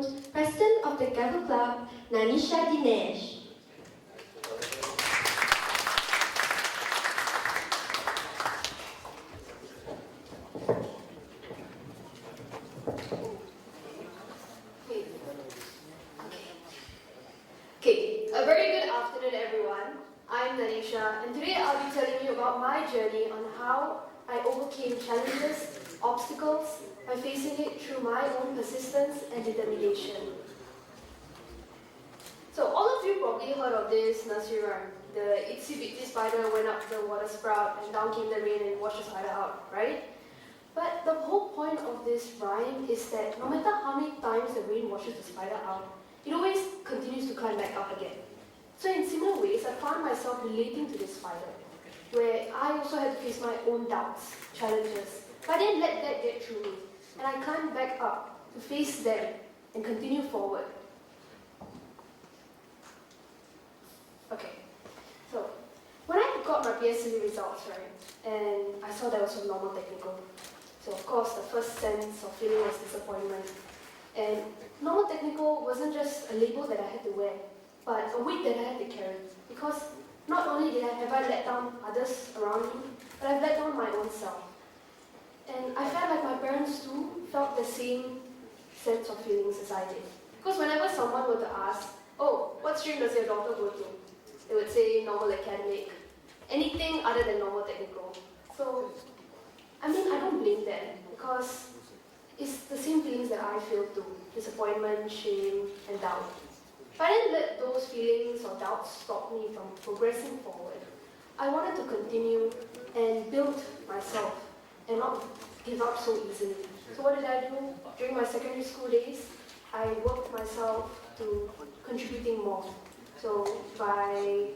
promote President of the Gavel Club, Gnanisha Dinesh. Okay, a very good afternoon everyone. I'm Gnanisha and today I'll be telling you about my journey on how I overcame challenges, obstacles, by facing it through my own persistence and determination. So all of you probably heard of this nursery rhyme. The itsy-bitsy spider went up the water spout and down came the rain and washed the spider out, right? But the whole point of this rhyme is that no matter how many times the rain washes the spider out, it always continues to climb back up again. So in similar ways, I found myself relating to this spider, where I also had to face my own doubts, challenges, but I didn't let that get through me, and I climbed back up to face them and continue forward. Okay, so when I got my PSLE results, right, and I saw that was a normal technical, so of course the first sense of feeling was disappointment. And normal technical wasn't just a label that I had to wear, but a weight that I had to carry. Because not only have I let down others around me, but I've let down my own self. And I felt like my parents too felt the same sense of feelings as I did. Because whenever someone were to ask, oh, what stream does your daughter go to? They would say normal academic, anything other than normal technical. So, I mean, I don't blame them, because it's the same feelings that I feel too. Disappointment, shame, and doubt. But I didn't let those feelings or doubts stop me from progressing forward. I wanted to continue and build myself and not give up so easily. So what did I do? During my secondary school days, I worked myself to contributing more. So by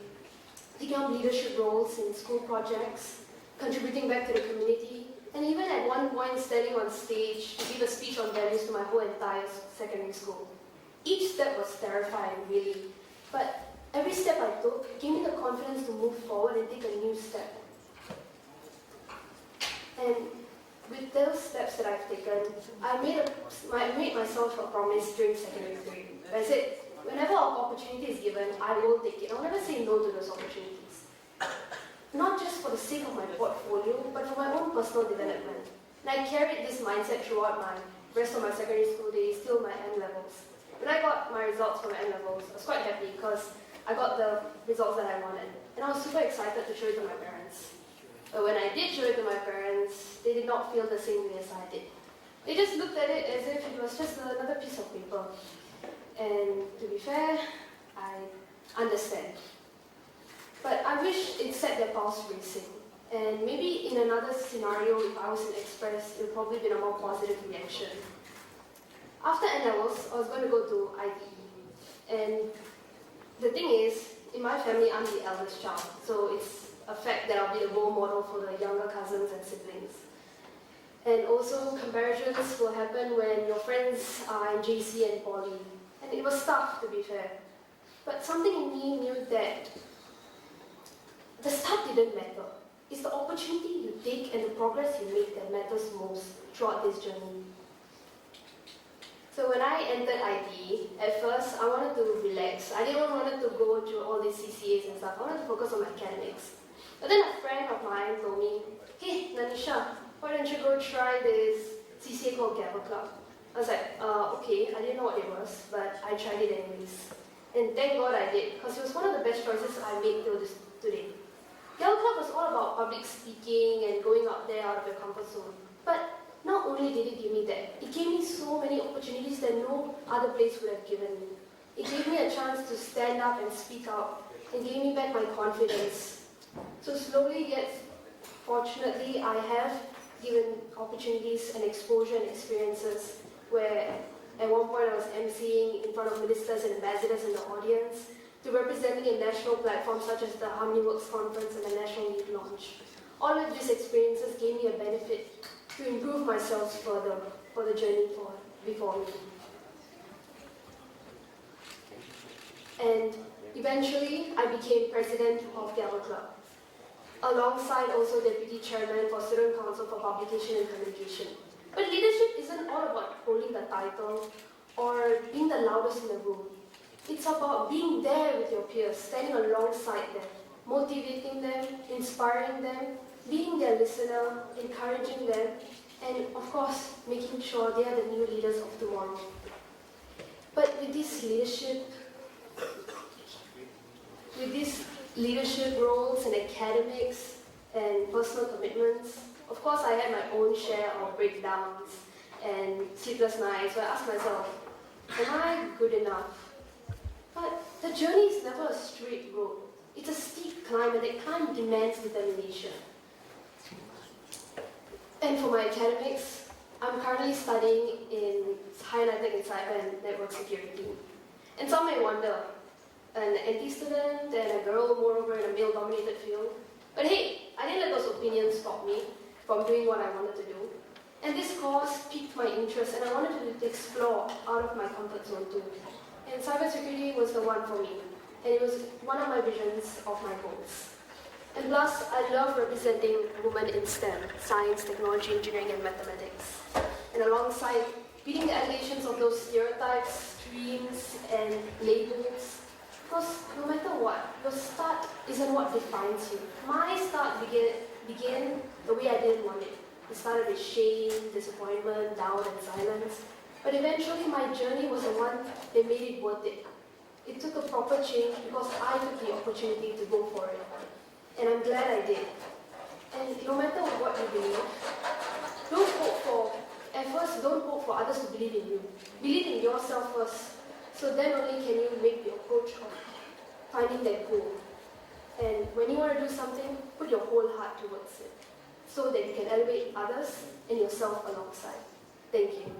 taking on leadership roles in school projects, contributing back to the community, and even at one point standing on stage to give a speech on values to my whole entire secondary school. Each step was terrifying, really, but every step I took gave me the confidence to move forward and take a new step. And with those steps that I've taken, I made myself a promise during secondary 3. I said, whenever an opportunity is given, I will take it. I'll never say no to those opportunities. Not just for the sake of my portfolio, but for my own personal development. And I carried this mindset throughout my rest of my secondary school days, till my N-levels. When I got my results for my N-levels, I was quite happy because I got the results that I wanted. And I was super excited to show it to my parents. But when I did show it to my parents, they did not feel the same way as I did. They just looked at it as if it was just another piece of paper. And to be fair, I understand. But I wish it set their pulse racing. And maybe in another scenario, if I was in Express, it would probably been a more positive reaction. After N-levels, I was going to go to ITE. And the thing is, in my family, I'm the eldest child. So it's a fact that I'll be a role model for the younger cousins and siblings. And also, comparisons will happen when your friends are in JC and Poly. And it was tough, to be fair. But something in me knew that the start didn't matter. It's the opportunity you take and the progress you make that matters most throughout this journey. So when I entered ITE, at first I wanted to relax. I didn't want to go through all these CCAs and stuff. I wanted to focus on my academics. But then a friend of mine told me, hey, Gnanisha, why don't you go try this CCA called Gavel Club? I was like, okay, I didn't know what it was, but I tried it anyways. And thank God I did, because it was one of the best choices I made till today. Gavel Club was all about public speaking and going out there out of your comfort zone. But not only did it give me that, it gave me so many opportunities that no other place would have given me. It gave me a chance to stand up and speak out, and gave me back my confidence. So slowly yet fortunately, I have given opportunities and exposure and experiences where at one point I was emceeing in front of ministers and ambassadors in the audience, to representing a national platform such as the Harmony Works Conference and the National Youth Launch. All of these experiences gave me a benefit to improve myself further for the journey before me. And eventually, I became president of Gavel Club, alongside also deputy chairman for Student Council for Publication and Communication. But leadership isn't all about holding the title or being the loudest in the room. It's about being there with your peers, standing alongside them, motivating them, inspiring them, being their listener, encouraging them, and of course, making sure they are the new leaders of tomorrow. But with these leadership roles and academics and personal commitments, of course I had my own share of breakdowns and sleepless nights where I asked myself, am I good enough? But the journey is never a straight road. It's a steep climb, and that climb demands determination. And for my academics, I'm currently studying in TEDxITE and network security. And some may wonder, an NT student and a girl, moreover, in a male-dominated field. But hey, I didn't let those opinions stop me from doing what I wanted to do. And this course piqued my interest, and I wanted to explore out of my comfort zone too. And cybersecurity was the one for me, and it was one of my visions of my goals. And plus, I love representing women in STEM, science, technology, engineering, and mathematics. And alongside beating the allegations of those stereotypes, streams, and labels, because no matter what, your start isn't what defines you. My start began the way I didn't want it. It started with shame, disappointment, doubt, and silence. But eventually my journey was the one that made it worth it. It took a proper change because I took the opportunity to go for it. And I'm glad I did. And no matter what you believe, don't hope for others to believe in you. Believe in yourself first. So then only can you make the approach of finding that goal. And when you want to do something, put your whole heart towards it, so that you can elevate others and yourself alongside. Thank you.